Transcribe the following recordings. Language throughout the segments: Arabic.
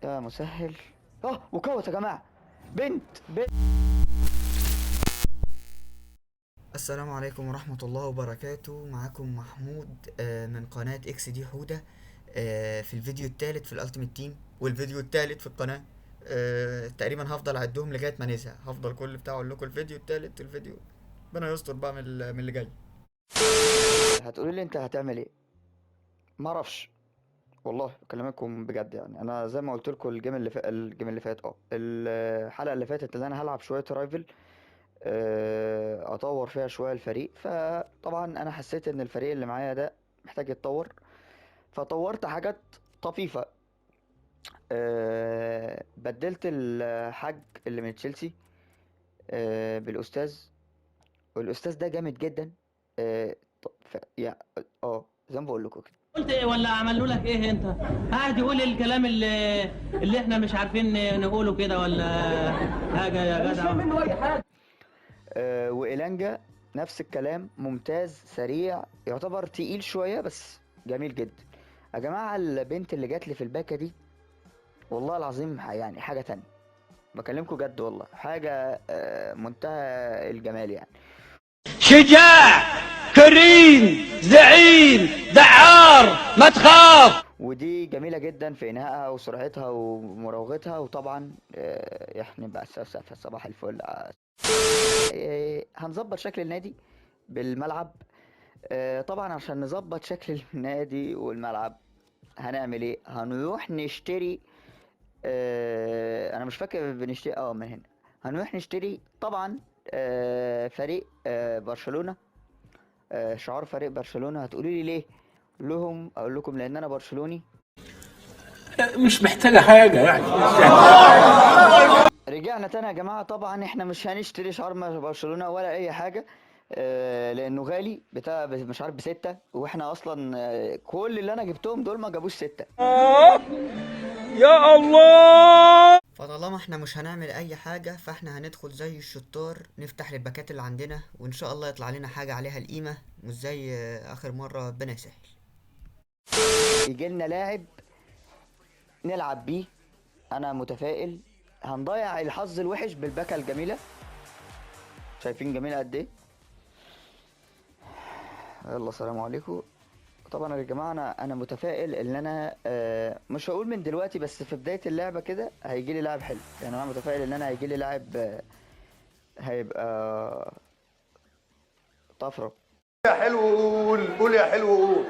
يا مسهل. وكوت يا جماعه. بنت. السلام عليكم ورحمة الله وبركاته. معاكم محمود من قناة اكس دي حودة. في الفيديو الثالث في الالتيميت تيم والفيديو الثالث في القناة. تقريبا هفضل اعدهم لغاية ما نزهق، هفضل كل بتاع اقول لكم الفيديو الثالث الفيديو. ربنا يستر بقى من اللي جاي. هتقولي لي انت هتعمل ايه؟ معرفش والله، بكلمكم بجد. يعني انا زي ما قلت لكم الجيم اللي فات الحلقة اللي فاتت اللي انا هلعب شوية رايفل، اطور فيها شويه الفريق. فطبعا انا حسيت ان الفريق اللي معايا ده محتاج يتطور، فطورت حاجات طفيفه. بدلت الحاج اللي من تشيلسي بالاستاذ، والاستاذ ده جامد جدا. زي ما بقول لكم كده. قلت ايه ولا عملوا لك ايه انت؟ قاعد يقول الكلام اللي احنا مش عارفين نقوله كده ولا حاجه يا جدع. منه اي حاجه. وإيلانجا نفس الكلام، ممتاز سريع، يعتبر تقيل شويه بس جميل جدا. يا جماعه البنت اللي جات لي في الباكه دي والله العظيم يعني حاجة تانية، بكلمكم جد والله، حاجة منتهى الجمال يعني. شجاع، كريم، زعيم، دعار، ما تخاف. ودي جميلة جدا في إنهائها وسرعتها ومراوغتها، وطبعا يعني بقى صباح الفل. هنظبط شكل النادي بالملعب. طبعا عشان نظبط شكل النادي والملعب هنعمل ايه؟ هنروح نشتري. انا مش فاكر بنشتري من هنا. هنروح نشتري طبعا فريق برشلونة. شعار فريق برشلونة. هتقولوا لي ليه؟ اقول لكم لان انا برشلوني. مش محتاجة حاجة يعني. رجعنا تاني يا جماعة. طبعا احنا مش هنشتري شعار برشلونة ولا اي حاجة، لانه غالي، بتاع مش عارف ب6، واحنا اصلا كل اللي انا جبتهم دول ما جابوش 6. يا الله. فطالما احنا مش هنعمل اي حاجة، فاحنا هندخل زي الشطار نفتح الباكات اللي عندنا، وان شاء الله يطلع لنا حاجة عليها القيمة، مش زي اخر مرة. ربنا يسهل. يجيلنا لاعب نلعب بيه. انا متفائل هنضيع الحظ الوحش بالباكة الجميلة. شايفين جميلة قد ايه؟ يلا سلام عليكم. طبعا يا جماعه انا متفائل ان انا مش هقول من دلوقتي، بس في بدايه اللعبه كده هيجي لي لاعب حلو. يعني انا متفائل ان انا هيجي لي لاعب هيبقى طفره. يا حلو قول يا حلو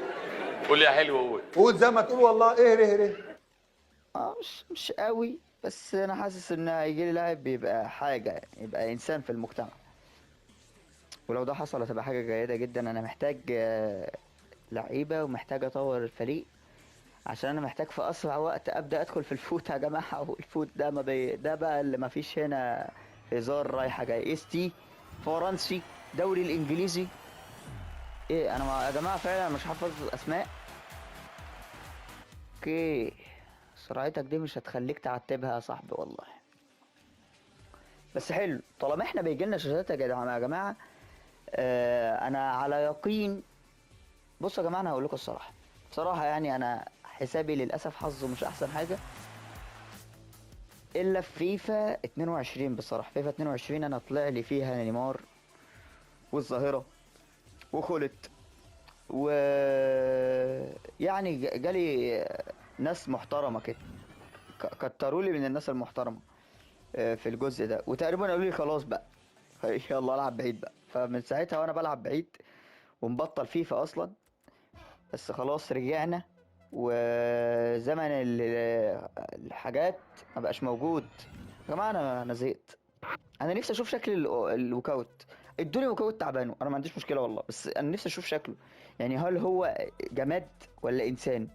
قول يا حلو قول. قول زي ما تقول والله. ايه ريه مش قوي، بس انا حاسس ان هيجي لي لاعب بيبقى حاجه، يعني يبقى انسان في المجتمع. ولو ده حصل هتبقى حاجه جيده جدا. انا محتاج لعيبه، ومحتاج اطور الفريق، عشان انا محتاج في اسرع وقت ابدا ادخل في الفوت يا جماعه. والفوت ده ده بقى اللي ما فيش هنا هزار رايحه جاي. تي فرنسي، دوري الانجليزي. ايه انا يا جماعه فعلا مش حافظ اسماء. اوكي، سرعتك دي مش هتخليك تعتبها يا صاحبي والله. بس حلو طالما احنا بيجي لنا شاشات يا جماعه. انا على يقين. بصوا يا جماعه، انا هقول لكم الصراحه بصراحه، يعني انا حسابي للاسف حظه مش احسن حاجه الا في فيفا 22. بصراحه فيفا 22 انا طلع لي فيها نيمار والظاهره وخلت، و يعني جالي ناس محترمه كده، كتروا لي من الناس المحترمه في الجزء ده، وتقريبا قالوا لي خلاص بقى يلا العب بعيد بقى. فمن ساعتها وانا بلعب بعيد ومبطل فيفا اصلا. بس خلاص رجعنا، وزمن الحاجات ما بقاش موجود. يا جماعه انا زهقت. انا نفسي اشوف شكل الوكاوت. ادوني وكاوت تعبانه، انا ما عنديش مشكله والله، بس انا نفسي اشوف شكله. يعني هل هو جماد ولا انسان؟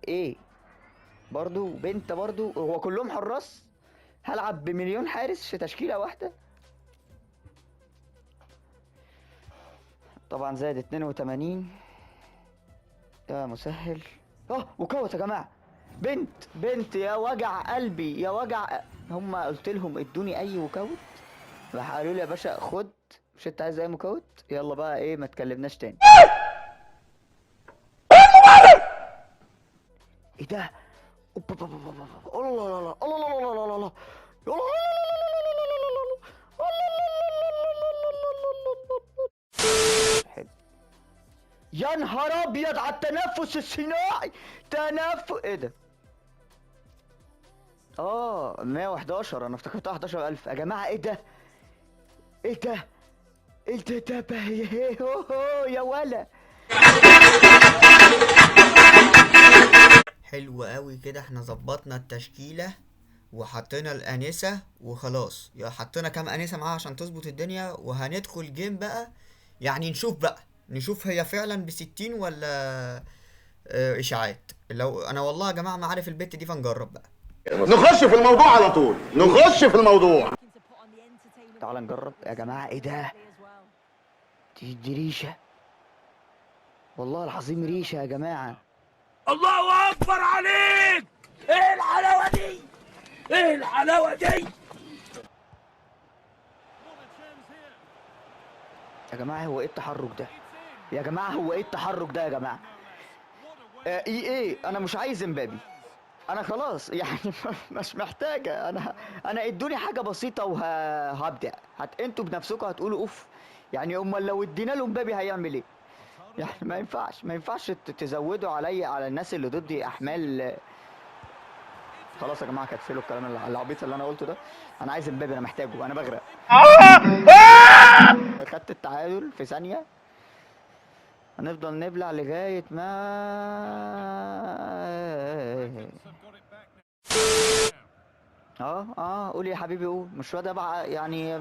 ايه؟ برضو بنت، برضو هو كلهم حراس؟ هلعب بمليون حارس في تشكيله واحده؟ طبعا زائد 82. يا مسهل. وكوت يا جماعه. بنت يا وجع قلبي، يا وجع. هما قلت لهم ادوني اي مكوت، راح قالوا لي يا باشا خد. مش انت عايز اي مكوت؟ يلا بقى ايه، ما تكلمناش تاني. ايه ده؟ الله الله الله الله الله حلو. يا نهار ابيض على التنفس الصناعي. ايه ده؟ 111. انا افتكرتها 11000 يا جماعه. ايه ده؟ ايه ده؟ يا ولا. حلو قوي كده. احنا ظبطنا التشكيله وحطينا الانسه وخلاص. يا حطينا كام انسه معاها عشان تظبط الدنيا، وهندخل جيم بقى. يعني نشوف هي فعلا ب60 ولا اشاعات. لو انا والله يا جماعه ما عارف البت دي، فنجرب بقى. نخش في الموضوع على طول، نخش في الموضوع. تعال نجرب يا جماعه. ايه ده؟ دي ريشه، والله العظيم ريشه يا جماعه. الله اكبر عليك. ايه الحلاوه دي، ايه الحلاوه دي يا جماعه. هو ايه التحرك ده يا جماعه؟ يا جماعه؟ ايه انا مش عايز امبابي. انا خلاص يعني مش محتاجه. انا ادوني حاجه بسيطه وهبدع. انتوا بنفسكم هتقولوا اوف. يعني امال لو ادينا له امبابي هيعمل ايه؟ يعني ما ينفعش تزودوا على الناس اللي ضدي احمال. خلاص يا جماعه، كتفلوا الكلام العبيط اللي انا قلته ده. انا عايز امبابي، انا محتاجه، انا بغرق. خدت التعادل في ثانيه. هنفضل نبلع لغايه ما قول يا حبيبي، قول. مش راضي بقى يعني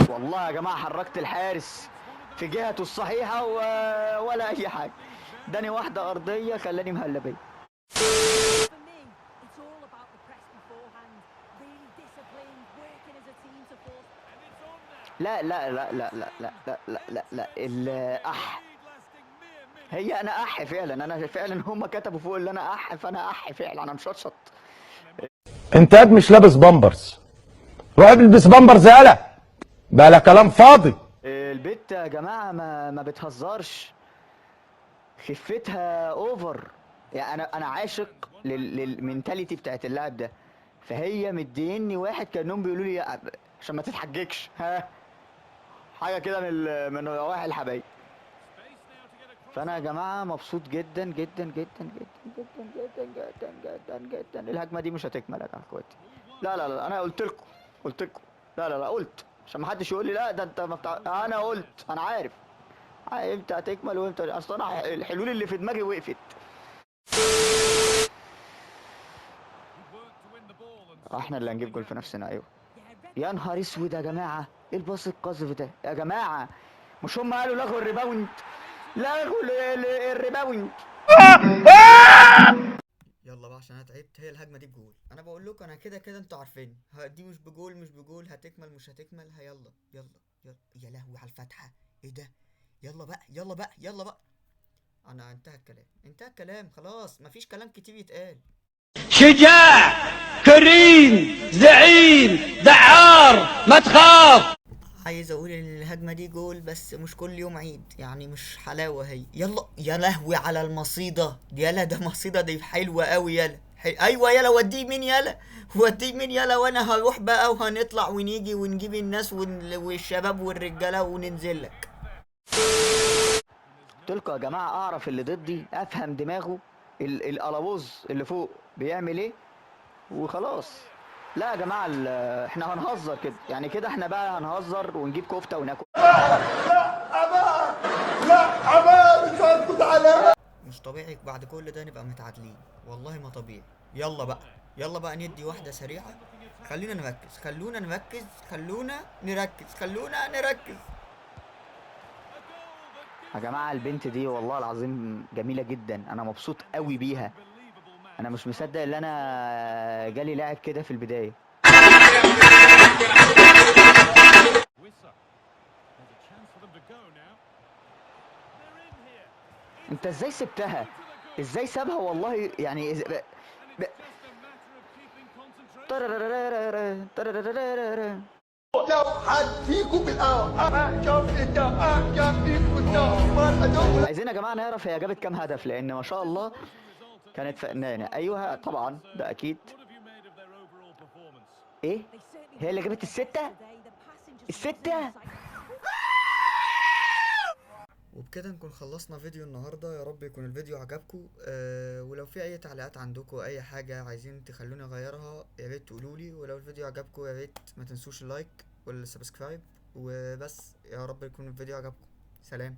والله يا جماعه حركت الحارس في جهته الصحيحه ولا اي حاجه. اداني واحده ارضيه خلاني مهلبيه. لا لا لا لا لا لا لا لا لا الأح. هي انا اح فعلا. انا فعلا هم كتبوا فوق اللي انا اح، فانا اح فعلا. انا مشطشط. انت قاعد مش لابس بامبرز، روح البس بامبرز يالا. بقى كلام فاضي. البت يا جماعه ما بتهزرش. خفتها اوفر. يعني انا عاشق للمنتاليتي بتاعت اللاعب ده. فهي مديني واحد كانهم بيقولوا لي عشان ما تتحججش، ها حاجه كده من نواحي الحبايب. فانا يا جماعه مبسوط جدا جدا جدا جدا جدا جدا جدا جدا جدا. الهجمه دي مش هتكمل يا اخواتي. لا لا لا، انا قلت لكم. لا لا لا، قلت عشان ما حدش يقول لي لا ده انت ما انا قلت. انا عارف امتى هتكمل وامتى. اصل انا الحلول اللي في دماغي وقفت. احنا اللي هنجيب جول في نفسنا. ايوه يا نهار اسود يا جماعه. ايه الباص القذف ده يا جماعه؟ مش هم قالوا لغوا الريباوند؟ الريباوند. يلا بقى عشان انا تعبت. هي الهجمه دي بجول. انا بقول لكم انا كده انتوا عارفين دي مش بجول هتكمل مش هتكمل. يلا يلا يلا. يا لهوي على الفتحه. ايه ده؟ يلا بقى. انا انتهى الكلام خلاص. مفيش كلام كتير يتقال. شجاع، كريم، زعيم، دعار، ما تخاف. عايز اقول ان الهجمه دي جول، بس مش كل يوم عيد يعني. مش حلاوه هي. يلا يا لهوي على المصيده. يلا ده مصيده دي حلوه قوي. يلا ايوه يلا. وديه مين يلا. وانا هروح بقى وهنطلع ونيجي ونجيب الناس والشباب والرجاله وننزل لك. قلتلكوا يا جماعه اعرف اللي ضدي، افهم دماغه. القلاووز اللي فوق بيعمل ايه وخلاص. لا يا جماعه احنا هنهزر كده يعني. كده احنا بقى هنهزر ونجيب كفته وناكل. لا مش على. مش طبيعي بعد كل ده نبقى متعادلين. والله ما طبيعي. يلا بقى ندي واحده سريعه. خلونا نركز. يا جماعه البنت دي والله العظيم جميله جدا. انا مبسوط قوي بيها. انا مش مصدق ان انا جالي لاعب كده في البدايه. انت ازاي سبتها؟ ازاي سابها والله يعني. لو حد فيكم بالقهوة اعجب فيكم عايزين يا جماعه نعرف هي جابت كام هدف، لان ما شاء الله كانت فنانه. ايوه طبعا ده اكيد. ايه هي اللي جابت الستة. وبكده نكون خلصنا فيديو النهارده. يا رب يكون الفيديو عجبكم. ولو في اي تعليقات عندكم، اي حاجه عايزين تخلوني اغيرها، يا ريت تقولولي. ولو الفيديو عجبكم يا ريت ما تنسوش اللايك والسبسكرايب. وبس، يا رب يكون الفيديو عجبكم. سلام.